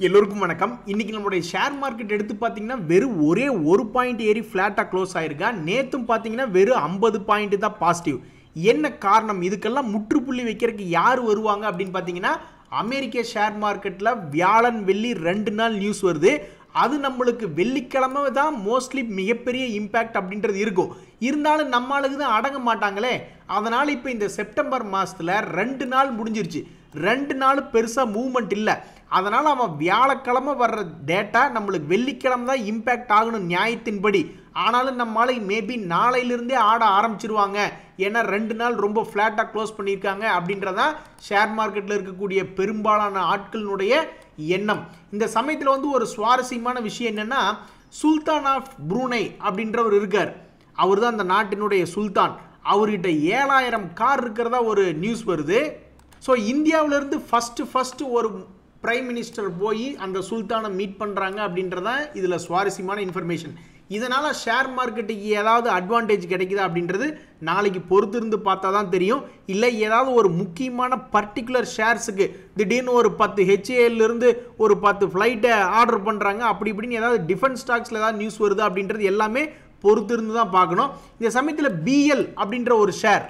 எல்லோருக்கும் வணக்கம். இன்னைக்கு நம்மளுடைய ஷேர் மார்க்கெட் எடுத்து பார்த்தீங்கன்னா வெறும் ஒரே ஒரு பாயிண்ட் ஏறி ஃப்ளாட்டாக க்ளோஸ் ஆயிருக்கா. நேற்றும் பார்த்தீங்கன்னா வெறும் 50 பாயிண்ட் தான் பாசிட்டிவ். என்ன காரணம்? இதுக்கெல்லாம் முற்றுப்புள்ளி வைக்கிறதுக்கு யார் வருவாங்க அப்படின்னு பார்த்தீங்கன்னா, அமெரிக்க ஷேர் மார்க்கெட்டில் வியாழன் வெள்ளி 2 நாள் நியூஸ் வருது. அது நம்மளுக்கு வெள்ளிக்கிழமை தான் மோஸ்ட்லி மிகப்பெரிய இம்பேக்ட் அப்படின்றது இருக்கும். இருந்தாலும் நம்மளுக்கு தான் அடங்க மாட்டாங்களே. அதனால் இப்போ இந்த செப்டம்பர் மாதத்தில் 2 நாள் முடிஞ்சிருச்சு. 2 நாள் பெருசாக மூவ்மெண்ட் இல்லை. அதனால் அவன் வியாழக்கிழமை வர்ற டேட்டா நம்மளுக்கு வெள்ளிக்கிழமை தான் இம்பேக்ட் ஆகணும் நியாயத்தின்படி. ஆனாலும் நம்மளால மேபி நாளையிலிருந்தே ஆட ஆரம்பிச்சிருவாங்க. ஏன்னா 2 நாள் ரொம்ப ஃப்ளாட்டாக க்ளோஸ் பண்ணியிருக்காங்க அப்படின்றதான் ஷேர் மார்க்கெட்டில் இருக்கக்கூடிய பெரும்பாலான ஆட்களினுடைய எண்ணம். இந்த சமயத்தில் வந்து ஒரு சுவாரஸ்யமான விஷயம் என்னென்னா, சுல்தான் ஆஃப் ப்ரூனை அப்படின்றவர் இருக்கார். அவர் தான் அந்த நாட்டினுடைய சுல்தான். அவர்கிட்ட 7000 கார் இருக்கிறதா ஒரு நியூஸ் வருது. ஸோ இந்தியாவிலேருந்து ஃபஸ்ட்டு ஒரு பிரைம் மினிஸ்டர் போய் அந்த சுல்தானை மீட் பண்ணுறாங்க அப்படின்றதான் இதில் சுவாரஸ்யமான இன்ஃபர்மேஷன். இதனால் ஷேர் மார்க்கெட்டுக்கு ஏதாவது அட்வான்டேஜ் கிடைக்குதா அப்படின்றது நாளைக்கு பொறுத்திருந்து பார்த்தா தான் தெரியும். இல்லை ஏதாவது ஒரு முக்கியமான பர்டிகுலர் ஷேர்ஸுக்கு திடீர்னு ஒரு 10 HALலேருந்து ஒரு 10 ஃப்ளைட்டை ஆர்டர் பண்ணுறாங்க அப்படி இப்படின்னு ஏதாவது டிஃபென்ஸ் ஸ்டாக்ஸில் ஏதாவது நியூஸ் வருது அப்படின்றது எல்லாமே பொறுத்திருந்து தான் பார்க்கணும். இந்த சமயத்தில் BL அப்படின்ற ஒரு ஷேர்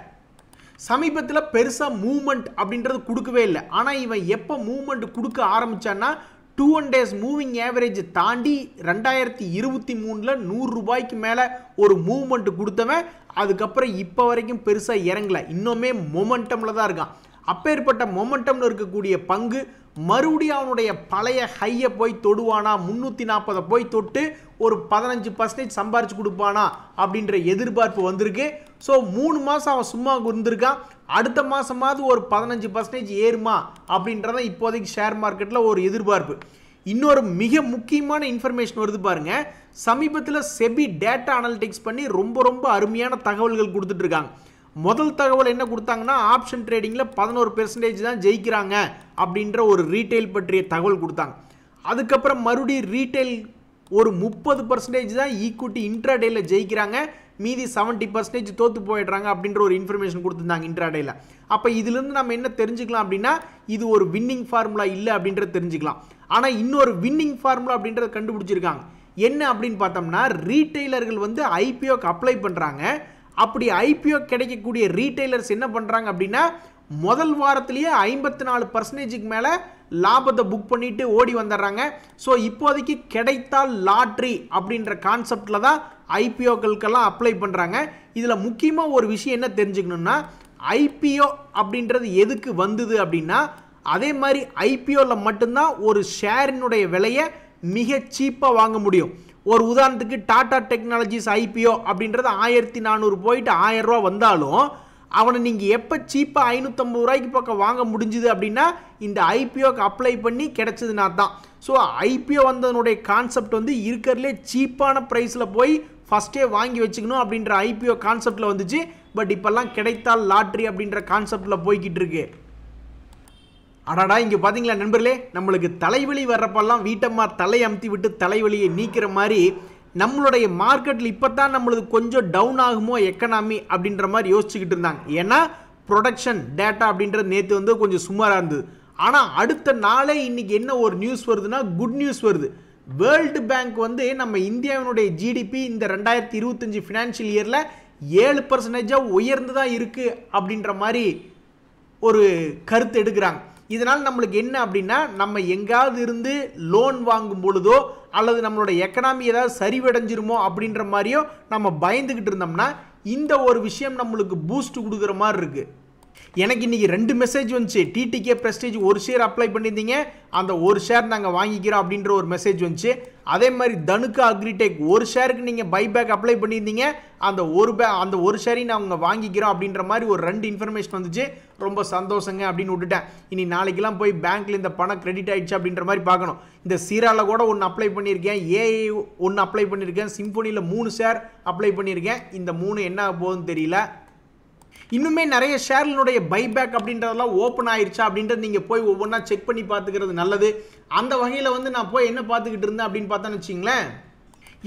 சமீபத்தில் பெருசாக மூவ்மெண்ட் அப்படின்றது கொடுக்கவே இல்லை. ஆனால் இவன் எப்போ மூவ்மெண்ட் கொடுக்க ஆரம்பித்தான்னா, 21 days மூவிங் ஆவரேஜ் தாண்டி 2023 100 ரூபாய்க்கு மேலே ஒரு மூவ்மெண்ட் கொடுத்தவன் அதுக்கப்புறம் இப்போ வரைக்கும் பெருசாக இறங்கலை. இன்னுமே மொமெண்டமில் தான் இருக்கான். அப்பேற்பட்ட மொமெண்டமில் இருக்கக்கூடிய பங்கு மறுபடியும் அவனுடைய பழைய ஹையை போய் தொடுவானா, 340 போய் தொட்டு ஒரு 15% சம்பாரிச்சு கொடுப்பானா அப்படின்ற எதிர்பார்ப்பு வந்திருக்கு. ஸோ 3 மாதம் அவன் சும்மா இருந்திருக்கான். அடுத்த மாதமாவது ஒரு 15% ஏறுமா அப்படின்றத இப்போதைக்கு ஷேர் மார்க்கெட்டில் ஒரு எதிர்பார்ப்பு. இன்னொரு மிக முக்கியமான இன்ஃபர்மேஷன் வருது பாருங்க. சமீபத்தில் செபி டேட்டா அனலிட்டிக்ஸ் பண்ணி ரொம்ப அருமையான தகவல்கள் கொடுத்துட்டு இருக்காங்க. முதல் தகவல் என்ன கொடுத்தாங்கன்னா, ஆப்ஷன் ட்ரேடிங்கில் 11% தான் ஜெயிக்கிறாங்க அப்படின்ற ஒரு ரீட்டைல் பற்றிய தகவல் கொடுத்தாங்க. அதுக்கப்புறம் மறுபடியும் ரீட்டைல் ஒரு 30% தான் ஈக்விட்டி இன்ட்ராடேயில் ஜெயிக்கிறாங்க, மீதி 70% தோற்று போயிடுறாங்க அப்படின்ற ஒரு இன்ஃபர்மேஷன் கொடுத்துருந்தாங்க இன்ட்ராடேயில். அப்போ இதுலேருந்து நம்ம என்ன தெரிஞ்சுக்கலாம் அப்படின்னா, இது ஒரு வின்னிங் ஃபார்முலா இல்லை அப்படின்றத தெரிஞ்சுக்கலாம். ஆனால் இன்னொரு வின்னிங் ஃபார்முலா அப்படின்றத கண்டுபிடிச்சிருக்காங்க. என்ன அப்படின்னு பார்த்தோம்னா, ரீட்டைலர்கள் வந்து IPOக்கு அப்ளை பண்ணுறாங்க. அப்படி IPO கிடைக்கக்கூடிய ரீட்டைலர்ஸ் என்ன பண்ணுறாங்க அப்படின்னா, முதல் வாரத்திலேயே 54%க்கு மேலே லாபத்தை புக் பண்ணிட்டு ஓடி வந்துடுறாங்க. ஸோ இப்போதைக்கு கிடைத்தால் லாட்ரி அப்படின்ற கான்செப்டில் தான் IPOக்களுக்கெல்லாம் அப்ளை பண்ணுறாங்க. இதில் முக்கியமாக ஒரு விஷயம் என்ன தெரிஞ்சுக்கணுன்னா, IPO அப்படின்றது எதுக்கு வந்தது அப்படின்னா, அதே மாதிரி IPOவில் மட்டும்தான் ஒரு ஷேரினுடைய விலையை மிக சீப்பாக வாங்க முடியும். ஒரு உதாரணத்துக்கு டாடா டெக்னாலஜிஸ் IPO அப்படின்றது 1400 போயிட்டு 1000 ரூபா வந்தாலும் அவனை நீங்கள் எப்போ சீப்பாக 550 ரூபாய்க்கு பக்கம் வாங்க முடிஞ்சுது அப்படின்னா இந்த IPOக்கு அப்ளை பண்ணி கிடைச்சதுனா தான். ஸோ IPO வந்ததனுடைய கான்செப்ட் வந்து இருக்கிறதுலே சீப்பான ப்ரைஸில் போய் ஃபஸ்ட்டே வாங்கி வச்சுக்கணும் அப்படின்ற IPO கான்செப்டில் வந்துச்சு. பட் இப்போல்லாம் கிடைத்தால் லாட்ரி அப்படின்ற கான்செப்டில் போய்கிட்டு இருக்கு. அடாடா, இங்கே பார்த்தீங்களா நண்பர்களே, நம்மளுக்கு தலைவலி வர்றப்பெல்லாம் வீட்டம்மா தலை அமுத்தி விட்டு தலைவலியை நீக்கிற மாதிரி நம்மளுடைய மார்க்கெட்டில் இப்போ தான் நம்மளுக்கு கொஞ்சம் டவுன் ஆகுமோ எக்கனாமி அப்படின்ற மாதிரி யோசிச்சுக்கிட்டு இருந்தாங்க. ஏன்னா ப்ரொடக்ஷன் டேட்டா அப்படின்றது நேற்று வந்து கொஞ்சம் சுமாராக இருந்தது. ஆனால் அடுத்த நாளே இன்றைக்கி என்ன ஒரு நியூஸ் வருதுன்னா, குட் நியூஸ் வருது. வேர்ல்டு பேங்க் வந்து நம்ம இந்தியாவினுடைய GDP இந்த 2025 ஃபினான்ஷியல் இயரில் 7% உயர்ந்து தான் இருக்குது அப்படின்ற மாதிரி ஒரு கருத்து எடுக்கிறாங்க. இதனால் நம்மளுக்கு என்ன அப்படின்னா, நம்ம எங்காவது இருந்து லோன் வாங்கும் பொழுதோ அல்லது நம்மளோட எக்கனாமி ஏதாவது சரிவடைஞ்சிருமோ அப்படின்ற மாதிரியோ நம்ம பயந்துக்கிட்டு இருந்தோம்னா இந்த ஒரு விஷயம் நம்மளுக்கு பூஸ்ட் கொடுக்குற மாதிரி இருக்குது. எனக்கு இன்றைக்கி 2 மெசேஜ் வந்துச்சு. TTK Prestige ஒரு ஷேர் அப்ளை பண்ணியிருந்தீங்க, அந்த ஒரு ஷேர் நாங்கள் வாங்கிக்கிறோம் அப்படின்ற ஒரு மெசேஜ் வந்துச்சு. அதே மாதிரி தனுக்கா அக்ரிடெக் ஒரு ஷேருக்கு நீங்கள் பைபேக் அப்ளை பண்ணியிருந்தீங்க, அந்த ஒரு ஷேரையும் நாங்கள் வாங்கிக்கிறோம் அப்படின்ற மாதிரி ஒரு 2 இன்ஃபர்மேஷன் வந்துச்சு. ரொம்ப சந்தோஷங்க அப்படின்னு விட்டுட்டேன். இனி நாளைக்கெல்லாம் போய் பேங்க்கில் இந்த பணம் கிரெடிட் ஆகிடுச்சு அப்படின்ற மாதிரி பார்க்கணும். இந்த சீராவில் கூட ஒன்று அப்ளை பண்ணியிருக்கேன், AI ஒன்று அப்ளை பண்ணியிருக்கேன், சிம்போனியில் 3 ஷேர் அப்ளை பண்ணியிருக்கேன். இந்த 3 என்ன போகுதுன்னு தெரியல. இன்னுமே நிறைய ஷேர்களுடைய பைபேக் அப்படின்றதெல்லாம் ஓப்பன் ஆயிடுச்சா அப்படின்றது நீங்கள் போய் ஒவ்வொன்றா செக் பண்ணி பார்த்துக்கிறது நல்லது. அந்த வகையில் வந்து நான் போய் என்ன பார்த்துக்கிட்டு இருந்தேன் அப்படின்னு பார்த்தோன்னு வச்சிங்களேன்,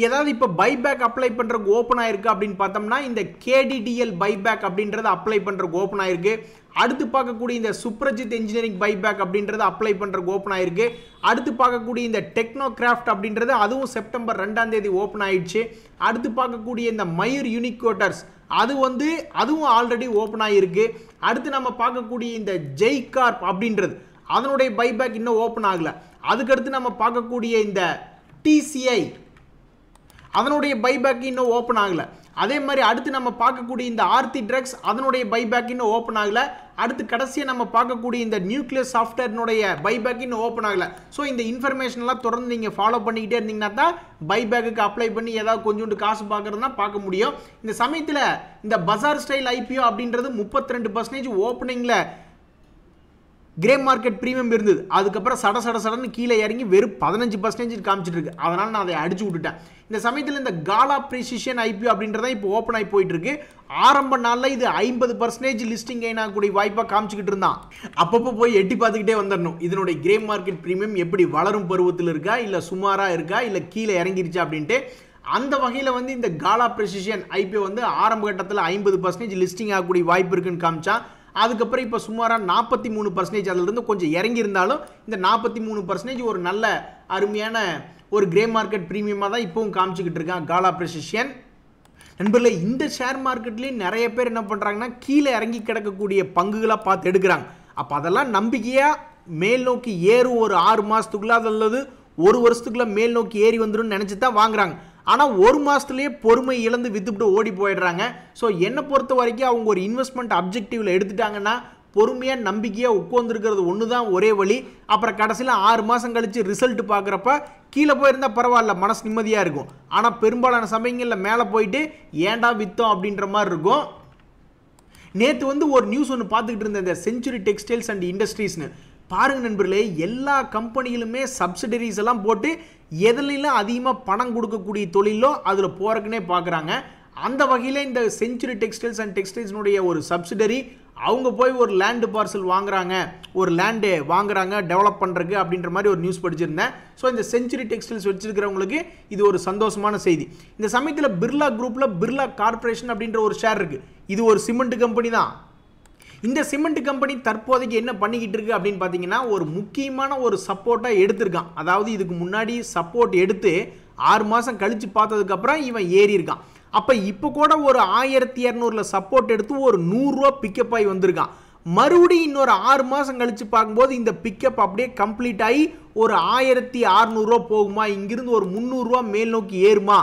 ஏதாவது இப்போ பைபேக் அப்ளை பண்ணுறதுக்கு ஓப்பன் ஆயிருக்கு அப்படின்னு பார்த்தோம்னா, இந்த KDDL பைபேக் அப்படின்றது அப்ளை பண்ணுறதுக்கு ஓப்பன் ஆயிருக்கு. அடுத்து பார்க்கக்கூடிய இந்த சுப்ரஜித் இன்ஜினியரிங் பைபேக் அப்படின்றது அப்ளை பண்ணுறதுக்கு ஓப்பன் ஆயிருக்கு. அடுத்து பார்க்கக்கூடிய இந்த டெக்னோ கிராஃப்ட் அப்படின்றது அதுவும் செப்டம்பர் 2ஆம் தேதி ஓப்பன் ஆயிடுச்சு. அடுத்து பார்க்கக்கூடிய இந்த மயூர் யூனிகோட்டர்ஸ் அதுவும் ஆல்ரெடி ஓப்பன் ஆகிருக்கு. அடுத்து நம்ம பார்க்கக்கூடிய இந்த ஜெய் கார்ப் அப்படின்றது அதனுடைய பைபேக் இன்னும் ஓப்பன் ஆகலை. அதுக்கடுத்து நம்ம பார்க்கக்கூடிய இந்த டிசிஐ அதனுடைய பைபேக் இன்னும் ஓப்பன் ஆகலை. அதே மாதிரி அடுத்து நம்ம பார்க்கக்கூடிய இந்த ஆர்த்தி ட்ரக்ஸ் அதனுடைய பைபேக் இன்னும் ஓப்பன் ஆகலை. அடுத்து கடைசியாக நம்ம பார்க்கக்கூடிய இந்த நியூக்ளியஸ் சாஃப்ட்வேர்னுடைய பைபேக் இன்னும் ஓப்பன் ஆகலை. ஸோ இந்த இன்ஃபர்மேஷன்லாம் தொடர்ந்து நீங்கள் ஃபாலோ பண்ணிக்கிட்டே இருந்தீங்கன்னா தான் பைபேக்கு அப்ளை பண்ணி ஏதாவது கொஞ்சோண்டு காசு பார்க்குறதுனா பார்க்க முடியும். இந்த சமயத்தில் இந்த பஜார் ஸ்டைல் ஐபிஓ அப்படின்றது 32% ஓப்பனிங்கில் கிரே மார்க்கெட் ப்ரீமியம் இருந்தது. அதுக்கப்புறம் சடன்னு கீழே இறங்கி வெறும் 15% காமிச்சிட்டு இருக்கு. அதனால் நான் அதை அடிச்சு விட்டுட்டேன். இந்த சமயத்தில் இந்த காலா ப்ரிசிஷன் ஐபிஓ அப்படின்றத இப்போ ஓப்பன் ஆகி போயிட்டு இருக்கு. ஆரம்ப நாளில் இது 50% லிஸ்டிங் கெயின் ஆகக்கூடிய வாய்ப்பாக காமிச்சிக்கிட்டு இருந்தான். அப்பப்போ போய் எட்டி பார்த்துக்கிட்டே வந்துடணும் இதனுடைய கிரே மார்க்கெட் ப்ரீமியம் எப்படி வளரும் பருவத்தில் இருக்கா, இல்லை சுமாராக இருக்கா, இல்லை கீழே இறங்கிருச்சா அப்படின்ட்டு. அந்த வகையில் இந்த காலா ப்ரிசிஷன் ஐபிஓ ஆரம்ப கட்டத்தில் 50% லிஸ்டிங் ஆகக்கூடிய வாய்ப்பு இருக்குன்னு காமிச்சான். அதுக்கப்புறம் இப்போ சுமாராக 43% அதிலிருந்து கொஞ்சம் இறங்கி இருந்தாலும் இந்த 43% ஒரு நல்ல அருமையான ஒரு கிரே மார்க்கெட் ப்ரீமியமாக தான் இப்போவும் காமிச்சிக்கிட்டு இருக்கான் காலா ப்ரிசிஷன். நண்பர்களே, இந்த ஷேர் மார்க்கெட்லேயும் நிறைய பேர் என்ன பண்ணுறாங்கன்னா கீழே இறங்கி கிடக்கக்கூடிய பங்குகளாக பார்த்து எடுக்கிறாங்க. அப்போ அதெல்லாம் நம்பிக்கையாக மேல் நோக்கி ஏறும் ஒரு 6 மாதத்துக்குள்ளே அல்லது 1 வருஷத்துக்குள்ளே மேல் நோக்கி ஏறி வந்துடும் நினச்சி தான் வாங்குறாங்க. ஆனால் 1 மாதத்துலேயே பொறுமை இழந்து வித்துவிட்டு ஓடி போயிடுறாங்க. ஸோ என்னை பொறுத்த வரைக்கும் அவங்க ஒரு இன்வெஸ்ட்மெண்ட் அப்ஜெக்டிவில் எடுத்துட்டாங்கன்னா பொறுமையாக நம்பிக்கையாக உட்காந்துருக்கிறது ஒன்று தான் ஒரே வழி. அப்புறம் கடைசியில் 6 மாதம் கழித்து ரிசல்ட் பார்க்குறப்ப கீழே போயிருந்தால் பரவாயில்ல, மனசு நிம்மதியாக இருக்கும். ஆனால் பெரும்பாலான சமயங்களில் மேலே போயிட்டு ஏண்டா விற்றோம் அப்படின்ற மாதிரி இருக்கும். நேற்று ஒரு நியூஸ் ஒன்று பார்த்துக்கிட்டு இருந்தேன், இந்த செஞ்சுரி டெக்ஸ்டைல்ஸ் அண்ட் இண்டஸ்ட்ரீஸ்னு. பாருங்க நண்பர்களே, எல்லா கம்பெனிகளுமே சப்சிடரிஸ் எல்லாம் போட்டு எதுலாம் அதிகமாக பணம் கொடுக்கக்கூடிய தொழிலோ அதில் போகிறக்குன்னே பார்க்குறாங்க. அந்த வகையில் இந்த செஞ்சுரி டெக்ஸ்டைல்ஸ் அண்ட் டெக்ஸ்டைல்ஸ்னுடைய ஒரு சப்சிடரி அவங்க போய் ஒரு லேண்டு பார்சல் வாங்குறாங்க, ஒரு லேண்டு வாங்குறாங்க டெவலப் பண்ணுறதுக்கு அப்படின்ற மாதிரி ஒரு நியூஸ் படிச்சிருந்தேன். ஸோ இந்த செஞ்சுரி டெக்ஸ்டைல்ஸ் வச்சிருக்கிறவங்களுக்கு இது ஒரு சந்தோஷமான செய்தி. இந்த சமயத்தில் பிர்லா குரூப்பில் பிர்லா கார்பரேஷன் அப்படின்ற ஒரு ஷேர் இருக்குது. இது ஒரு சிமெண்ட் கம்பெனி தான். இந்த சிமெண்ட் கம்பெனி தற்போதைக்கு என்ன பண்ணிக்கிட்டு இருக்கு அப்படின்னு பார்த்தீங்கன்னா ஒரு முக்கியமான ஒரு சப்போர்ட்டாக எடுத்திருக்கான். அதாவது இதுக்கு முன்னாடி சப்போர்ட் எடுத்து 6 மாதம் கழித்து பார்த்ததுக்கப்புறம் இவன் ஏறி இருக்கான். அப்போ இப்போ கூட ஒரு 1200 சப்போர்ட் எடுத்து ஒரு 100 ரூபா பிக்கப் ஆகி வந்திருக்கான். மறுபடியும் இன்னொரு 6 மாதம் கழித்து பார்க்கும்போது இந்த பிக்கப் அப்படியே கம்ப்ளீட் ஆகி ஒரு 1600 ரூபா போகுமா, இங்கிருந்து ஒரு 300 ரூபா மேல் நோக்கி ஏறுமா,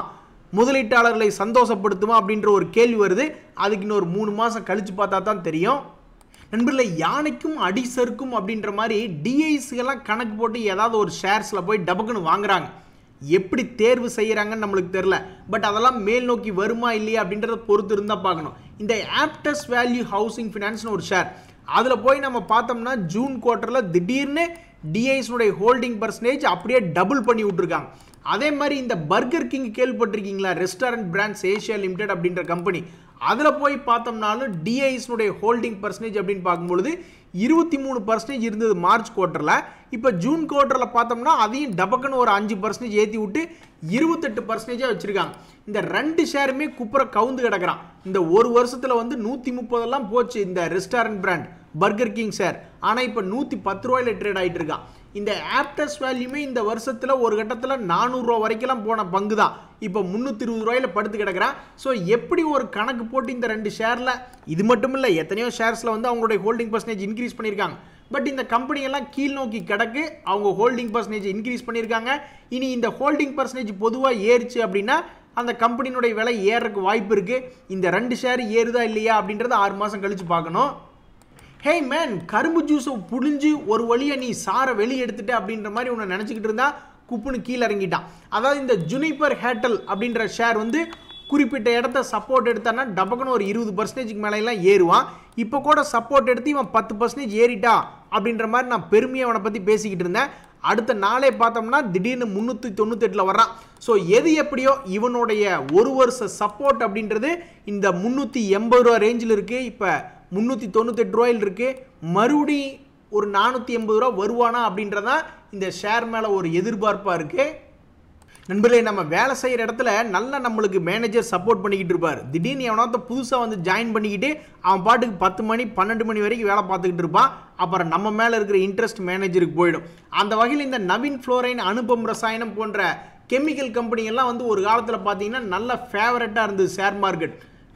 முதலீட்டாளர்களை சந்தோஷப்படுத்துமா அப்படின்ற ஒரு கேள்வி வருது. அதுக்கு இன்னொரு 3 மாதம் கழித்து பார்த்தா தான் தெரியும். நண்பர்களே, யானைக்கும் அடி சறுக்கும் அப்படின்ற மாதிரி டிஐஸ்கெல்லாம் கணக்கு போட்டு ஏதாவது ஒரு ஷேர்ஸில் போய் டபக்குன்னு வாங்குறாங்க. எப்படி தேர்வு செய்கிறாங்கன்னு நம்மளுக்கு தெரில. பட் அதெல்லாம் மேல் நோக்கி வருமா இல்லையா அப்படின்றத பொறுத்து இருந்தால் பார்க்கணும். இந்த ஆப்டஸ் வேல்யூ ஹவுசிங் ஃபினான்ஸ்னு ஒரு ஷேர், அதில் போய் நம்ம பார்த்தோம்னா ஜூன் குவார்ட்டரில் திடீர்னு டிஐஸ்னுடைய ஹோல்டிங் பர்சன்டேஜ் அப்படியே டபுள் பண்ணி விட்டுருக்காங்க. அதே மாதிரி இந்த பர்கர் கிங் கேள்விப்பட்டிருக்கீங்களா, ரெஸ்டாரண்ட் பிராண்ட்ஸ் ஏஷியா லிமிடெட் அப்படின்ற கம்பெனி, அதில் போய் பார்த்தோம்னாலும் டிஐஸ்னுடைய ஹோல்டிங் பர்சன்டேஜ் அப்படின்னு பார்க்கும்பொழுது 23% இருந்தது மார்ச் குவார்ட்டரில். இப்போ ஜூன் குவார்ட்டரில் பார்த்தோம்னா அதையும் டபக்குன்னு ஒரு 5% ஏற்றி விட்டு 28% வச்சுருக்காங்க. இந்த 2 ஷேருமே குப்புற கவுந்து கிடக்கிறான். இந்த ஒரு வருஷத்தில் 130 போச்சு இந்த restaurant brand burger king share. ஆனால் இப்போ 110 ரூபாயில் ட்ரேட் ஆகிட்டு இருக்கான். இந்த ஆப்டஸ் வேல்யூமே இந்த வருஷத்தில் ஒரு கட்டத்தில் 400 ரூபா வரைக்கும் போன பங்கு தான் இப்போ 320 ரூபாயில் படுத்து கிடக்கிறான். ஸோ எப்படி ஒரு கணக்கு போட்டு இந்த 2 ஷேரில், இது மட்டும் இல்லை எத்தனையோ ஷேர்ஸில் அவங்களுடைய ஹோல்டிங் பர்சன்டேஜ் இன்க்ரீஸ் பண்ணியிருக்காங்க. பட் இந்த கம்பெனியெல்லாம் கீழ் நோக்கி கிடக்கு, அவங்க ஹோல்டிங் பர்சன்டேஜ் இன்க்ரீஸ் பண்ணியிருக்காங்க. இனி இந்த ஹோல்டிங் பர்சன்டேஜ் பொதுவாக ஏறிச்சு அப்படின்னா அந்த கம்பெனியினுடைய விலை ஏறக்கு வாய்ப்பு இருக்குது. இந்த 2 ஷேர் ஏறுதா இல்லையா அப்படின்றத 6 மாதம் கழித்து பார்க்கணும். ஹே மேன், கரும்பு ஜூஸை புழிஞ்சு ஒரு வழியை நீ சாரை வெளியே எடுத்துட்ட அப்படின்ற மாதிரி உன்னை நினச்சிக்கிட்டு இருந்தா குப்புன்னு கீழே இறங்கிட்டான். அதாவது இந்த ஜுனிப்பர் ஹேட்டல் அப்படின்ற ஷேர் குறிப்பிட்ட இடத்த சப்போர்ட் எடுத்தான்னா டபக்குன்னு ஒரு 20% மேலாம் ஏறுவான். இப்போ கூட சப்போர்ட் எடுத்து இவன் 10% ஏறிட்டா அப்படின்ற மாதிரி நான் பெருமையாக அவனை பற்றி பேசிக்கிட்டு இருந்தேன். அடுத்த நாளே பார்த்தோம்னா திடீர்னு 398 வர்றான். ஸோ எது எப்படியோ இவனுடைய ஒரு வருஷ சப்போர்ட் அப்படின்றது இந்த 380 ரூபா ரேஞ்சில் இருக்குது. இப்போ 398 ரூபாயில் இருக்குது. மறுபடி ஒரு 480 ரூபா வருவானா அப்படின்றதான் இந்த ஷேர் மேலே ஒரு எதிர்பார்ப்பாக இருக்குது. நண்பர்களே, நம்ம வேலை செய்கிற இடத்துல நல்லா நம்மளுக்கு மேனேஜர் சப்போர்ட் பண்ணிக்கிட்டு இருப்பார். திடீர்னு எவனாவது புதுசாக வந்து ஜாயின் பண்ணிக்கிட்டு அவன் பாட்டுக்கு 10 மணி 12 மணி வரைக்கும் வேலை பார்த்துக்கிட்டு இருப்பான். அப்புறம் நம்ம மேலே இருக்கிற இன்ட்ரெஸ்ட் மேனேஜருக்கு போயிடும். அந்த வகையில் இந்த நவீன் ஃப்ளோரைன், அனுபம் ரசாயனம் போன்ற கெமிக்கல் கம்பெனிகள்லாம் வந்து ஒரு காலத்தில் பார்த்தீங்கன்னா நல்ல ஃபேவரட்டாக இருந்தது ஷேர் மார்க்கெட்.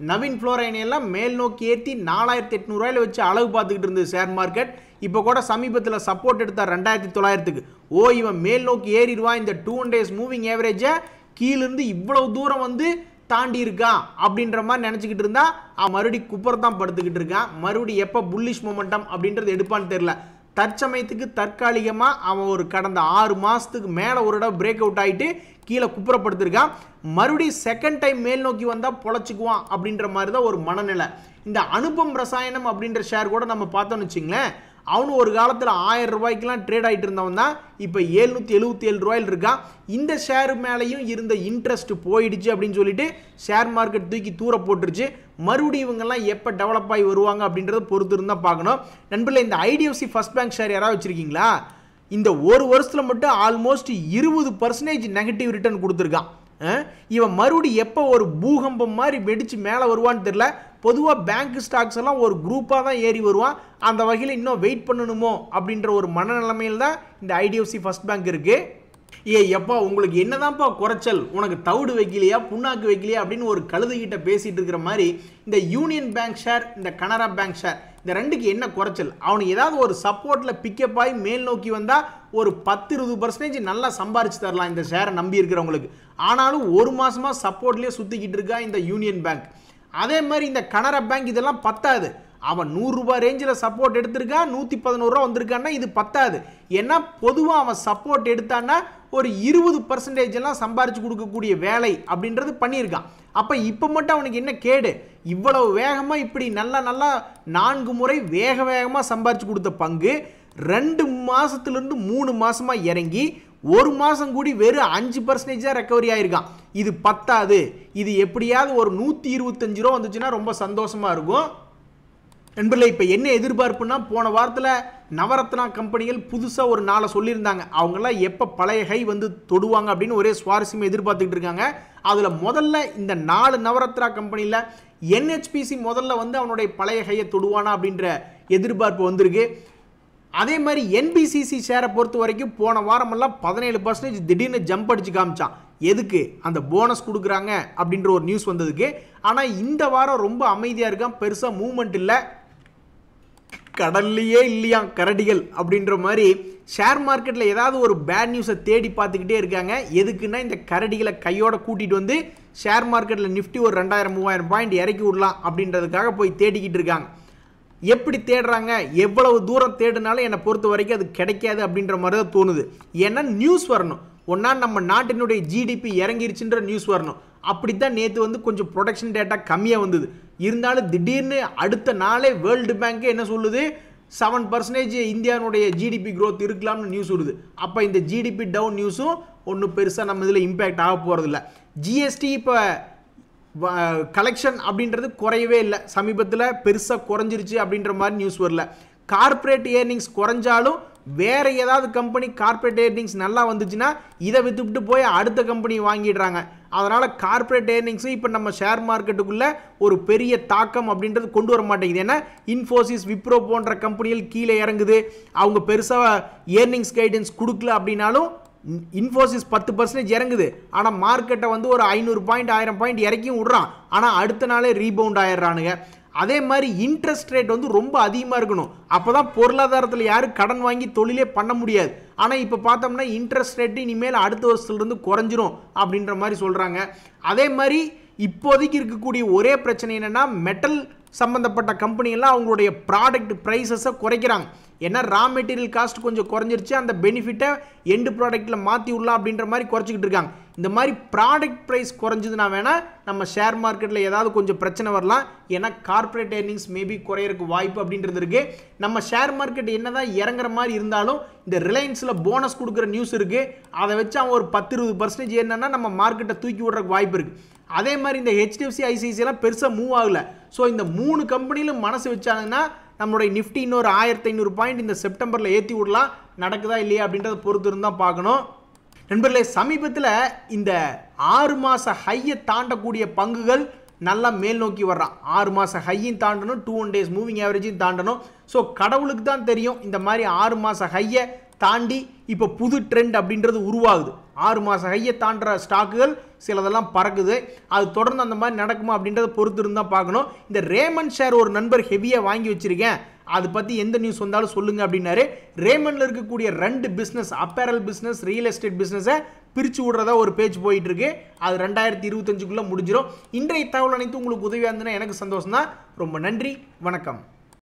நவீன் ஃப்ளோரைன் எல்லாம் மேல் நோக்கி ஏற்றி 4800 வச்சு அளவு பார்த்துக்கிட்டு இருந்தது ஷேர் மார்க்கெட். இப்போ கூட சமீபத்தில் சப்போர்ட் எடுத்தார் 2900க்கு. இவன் மேல் நோக்கி ஏறிடுவான், இந்த 2 days மூவிங் ஏவரேஜை கீழிருந்து இவ்வளவு தூரம் வந்து தாண்டி இருக்கான் அப்படின்ற மாதிரி நினச்சிக்கிட்டு இருந்தா அவன் மறுபடியும் குப்பர் தான் படுத்துக்கிட்டு இருக்கான். மறுபடியும் எப்போ புல்லிஷ் மொமெண்டம் அப்படின்றது எடுப்பான்னு தெரியல. தற்சமயத்துக்கு தற்காலிகமாக அவன் ஒரு கடந்த 6 மாதத்துக்கு மேலே ஒரு இடம் பிரேக் அவுட் ஆகிட்டு கீழே குப்புறப்படுத்திருக்கான். மறுபடியும் செகண்ட் டைம் மேல் நோக்கி வந்தால் பொழைச்சிக்குவான் அப்படின்ற மாதிரி தான் ஒரு மனநிலை. இந்த அனுபம் ரசாயனம் அப்படின்ற ஷேர் கூட நம்ம பார்த்தோம்னு வச்சுங்களேன், அவனு ஒரு காலத்தில் 1000 ரூபாய்க்கெலாம் ட்ரேட் ஆகிட்டு இருந்தவன் தான் இப்போ 777 ரூபாயில் இருக்கான். இந்த ஷேர் மேலேயும் இருந்த இன்ட்ரெஸ்ட் போயிடுச்சு அப்படின்னு சொல்லிட்டு ஷேர் மார்க்கெட் தூக்கி தூர போட்டுருச்சு. மறுபடியும் இவங்கெல்லாம் எப்போ டெவலப் ஆகி வருவாங்க அப்படின்றத பொறுத்து இருந்தால் பார்க்கணும். நண்பர்களே, இந்த ஐடிஎஃப்சி ஃபர்ஸ்ட் பேங்க் ஷேர் யாராவது வச்சுருக்கீங்களா? இந்த ஒரு வருஷத்தில் மட்டும் ஆல்மோஸ்ட் 20% நெகட்டிவ் ரிட்டர்ன் கொடுத்துருக்கான். இவன் மறுபடியும் எப்போ ஒரு பூகம்பம் மாதிரி வெடிச்சு மேலே வருவான்னு தெரியல. பொதுவாக பேங்க் ஸ்டாக்ஸ் எல்லாம் ஒரு குரூப்பாக தான் ஏறி வருவான். அந்த வகையில் இன்னும் வெயிட் பண்ணணுமோ அப்படின்ற ஒரு மனநிலைமையில் தான் இந்த ஐடிஎஃப்சி ஃபர்ஸ்ட் பேங்க் இருக்குது. எப்பா உங்களுக்கு என்னதான்ப்பா குறைச்சல், உனக்கு தவிடு வைக்கலையா புண்ணாக்கு வைக்கலையா அப்படின்னு ஒரு கழுதுகிட்ட பேசிகிட்டு இருக்கிற மாதிரி இந்த யூனியன் பேங்க் ஷேர், இந்த கனரா பேங்க் ஷேர், இந்த ரெண்டுக்கு என்ன குறைச்சல்? அவனுக்கு ஏதாவது ஒரு சப்போர்ட்டில் பிக்கப் ஆகி மேல் நோக்கி வந்தால் ஒரு 10-20% நல்லா சம்பாரிச்சு தரலாம் இந்த ஷேரை நம்பி இருக்கிறவங்களுக்கு. ஆனாலும் ஒரு மாதமாக சப்போர்ட்லேயே சுற்றிக்கிட்டு இருக்கா இந்த யூனியன் பேங்க். அதே மாதிரி இந்த கனரா பேங்க் இதெல்லாம் பத்தாது. அவன் 100 ரூபாய் ரேஞ்சில் சப்போர்ட் எடுத்திருக்கான், 111 ரூபா வந்திருக்கான்னா இது பத்தாது. ஏன்னா பொதுவாக அவன் சப்போர்ட் எடுத்தான்னா ஒரு 20% எல்லாம் சம்பாரிச்சு கொடுக்கக்கூடிய வேலை அப்படின்றது பண்ணியிருக்கான். அப்போ இப்போ மட்டும் அவனுக்கு என்ன கேடு? இவ்வளவு வேகமாக இப்படி நல்லா 4 முறை வேகமாக சம்பாரிச்சு கொடுத்த பங்கு 2 மாதத்துலேருந்து 3 மாதமாக இறங்கி 1 மாதம் கூடி வெறும் 5% தான் ரெக்கவரி ஆகிருக்கான். இது பத்தாது. இது எப்படியாவது ஒரு 125 ரூபா வந்துச்சுன்னா ரொம்ப சந்தோஷமாக இருக்கும். நண்பர்களே, இப்போ என்ன எதிர்பார்ப்புன்னா, போன வாரத்தில் நவரத்னா கம்பெனிகள் புதுசாக ஒரு 4 சொல்லியிருந்தாங்க. அவங்களாம் எப்போ பழைய ஹை வந்து தொடுவாங்க அப்படின்னு ஒரே சுவாரஸ்யமாக எதிர்பார்த்துக்கிட்டு இருக்காங்க. அதில் முதல்ல இந்த 4 நவரத்னா கம்பெனியில் NHPC முதல்ல வந்து அவனுடைய பழைய ஹையை தொடுவானா அப்படின்ற எதிர்பார்ப்பு வந்திருக்கு. அதே மாதிரி NBCC ஷேரை பொறுத்த வரைக்கும் போன வாரமெல்லாம் 17% திடீர்னு ஜம்ப் அடிச்சு காமிச்சான். எதுக்கு? அந்த போனஸ் கொடுக்குறாங்க அப்படின்ற ஒரு நியூஸ் வந்ததுக்கு. ஆனால் இந்த வாரம் ரொம்ப அமைதியாக இருக்கான், பெருசாக மூவ்மெண்ட் இல்லை. கடல்லையே இல்லையா கரடிகள் அப்படின்ற மாதிரி ஷேர் மார்க்கெட்டில் ஏதாவது ஒரு பேட் நியூஸை தேடி பார்த்துக்கிட்டே இருக்காங்க. எதுக்குன்னா இந்த கரடிகளை கையோட கூட்டிகிட்டு வந்து ஷேர் மார்க்கெட்டில் நிஃப்டி ஒரு 2000-3000 பாயிண்ட் இறக்கி விடலாம் அப்படின்றதுக்காக போய் தேடிக்கிட்டு இருக்காங்க. எப்படி தேடுறாங்க? எவ்வளவு தூரம் தேடினாலும் என்னை பொறுத்த வரைக்கும் அது கிடைக்காது அப்படின்ற மாதிரி தான் தோணுது. ஏன்னா நியூஸ் வரணும். ஒன்றா நம்ம நாட்டினுடைய ஜிடிபி இறங்கிருச்சுன்ற நியூஸ் வரணும். அப்படி தான் நேற்று வந்து கொஞ்சம் ப்ரொடக்ஷன் டேட்டா கம்மியாக வந்தது. இருந்தாலும் திடீர்னு அடுத்த நாளே வேர்ல்டு பேங்க்கே என்ன சொல்லுது, 7% இந்தியாவுடைய ஜிடிபி க்ரோத் இருக்கலாம்னு நியூஸ் வருது. அப்போ இந்த ஜிடிபி டவுன் நியூஸும் ஒன்றும் பெருசாக நம்ம இதில் இம்பேக்ட் ஆக போகிறதில்ல. ஜிஎஸ்டி இப்போ கலெக்ஷன் அப்படின்றது குறையவே இல்லை. சமீபத்தில் பெருசாக குறைஞ்சிருச்சு அப்படின்ற மாதிரி நியூஸ் வரல. கார்ப்பரேட் ஏர்னிங்ஸ் குறைஞ்சாலும் வேறு ஏதாவது கம்பெனி கார்ப்பரேட் ஏர்னிங்ஸ் நல்லா வந்துச்சுன்னா இதை விற்றுவிட்டு போய் அடுத்த கம்பெனி வாங்கிடுறாங்க. அதனால் கார்ப்பரேட் ஏர்னிங்ஸும் இப்போ நம்ம ஷேர் மார்க்கெட்டுக்குள்ளே ஒரு பெரிய தாக்கம் அப்படின்றது கொண்டு வர மாட்டேங்குது. ஏன்னா இன்ஃபோசிஸ், விப்ரோ போன்ற கம்பெனிகள் கீழே இறங்குது. அவங்க பெருசாக ஏர்னிங்ஸ் கைடன்ஸ் கொடுக்கல அப்படின்னாலும் இன்ஃபோசிஸ் 10% இறங்குது. ஆனால் மார்க்கெட்டை வந்து ஒரு 500 பாயிண்ட் 1000 பாயிண்ட் இறக்கியும் விட்றான். ஆனால் அடுத்த நாளே ரீபவுண்ட் ஆயிடுறானுங்க. அதே மாதிரி இன்ட்ரெஸ்ட் ரேட் வந்து ரொம்ப அதிகமாக இருக்கணும். அப்போ தான் பொருளாதாரத்தில் யாரும் கடன் வாங்கி தொழிலே பண்ண முடியாது. ஆனால் இப்போ பார்த்தோம்னா இன்ட்ரெஸ்ட் ரேட்டு இனிமேல் அடுத்த வருஷத்துலேருந்து குறைஞ்சிரும் அப்படின்ற மாதிரி சொல்கிறாங்க. அதே மாதிரி இப்போதைக்கு இருக்கக்கூடிய ஒரே பிரச்சனை என்னென்னா, மெட்டல் சம்மந்தப்பட்ட கம்பெனியெல்லாம் அவங்களுடைய ப்ராடக்ட் ப்ரைஸஸை குறைக்கிறாங்க. ஏன்னா ரா மெட்டீரியல் காஸ்ட் கொஞ்சம் குறைஞ்சிருச்சு, அந்த பெனிஃபிட்டை எண்டு ப்ராடக்ட்டில் மாற்றி விடலாம் அப்படின்ற மாதிரி குறைச்சிக்கிட்டு இருக்காங்க. இந்த மாதிரி ப்ராடக்ட் ப்ரைஸ் குறைஞ்சதுன்னா வேணால் நம்ம ஷேர் மார்க்கெட்டில் ஏதாவது கொஞ்சம் பிரச்சனை வரலாம். ஏன்னா கார்ப்பரேட் ஏர்னிங்ஸ் மேபி குறையறதுக்கு வாய்ப்பு அப்படின்றது இருக்குது. நம்ம ஷேர் மார்க்கெட் என்ன தான் இறங்குற மாதிரி இருந்தாலும் இந்த ரிலையன்ஸில் போனஸ் கொடுக்குற நியூஸ் இருக்குது. அதை வச்சு அவன் ஒரு 10-20% ஏறினா நம்ம மார்க்கெட்டை தூக்கி விடுறதுக்கு வாய்ப்பு இருக்குது. அதே மாதிரி இந்த HDFC ICICI எல்லாம் பெருசாக மூவ் ஆகலை. ஸோ இந்த 3 கம்பெனிலும் மனசு வச்சாங்கன்னா நம்மளுடைய நிஃப்டி இன்னொரு 1500 பாயிண்ட் இந்த செப்டம்பரில் ஏற்றி விடலாம். நடக்குதா இல்லையா அப்படின்றத பொறுத்து இருந்தால் பார்க்கணும். நண்பர்களே, சமீபத்தில் இந்த 6 மாத ஹையை தாண்டக்கூடிய பங்குகள் நல்லா மேல் நோக்கி வர்றான். 6 மாத ஹையும் தாண்டணும், 21 days மூவிங் ஆவரேஜையும் தாண்டணும். ஸோ கடவுளுக்கு தான் தெரியும் இந்த மாதிரி 6 மாத ஹையை தாண்டி இப்போ புது ட்ரெண்ட் அப்படின்றது உருவாகுது. 6 மாத ஹையை தாண்டுற ஸ்டாக்குகள் சிலதெல்லாம் பறக்குது. அது தொடர்ந்து அந்த மாதிரி நடக்குமா அப்படின்றத பொறுத்து இருந்தால் பார்க்கணும். இந்த ரேமண்ட் ஷேர் ஒரு நண்பர் ஹெவியாக வாங்கி வச்சிருக்கேன், அதை பற்றி எந்த நியூஸ் வந்தாலும் சொல்லுங்க அப்படின்னாரு. ரேமண்டில் இருக்கக்கூடிய 2 business, apparel business, real estate பிஸ்னஸை பிரித்து விடுறதா ஒரு பேச்சு போயிட்டு இருக்கு. அது 2025க்குள்ளே முடிஞ்சிடும். இன்றைய தகவல் அனைத்து உங்களுக்கு உதவியாக இருந்ததுன்னா எனக்கு சந்தோஷம் தான். ரொம்ப நன்றி, வணக்கம்.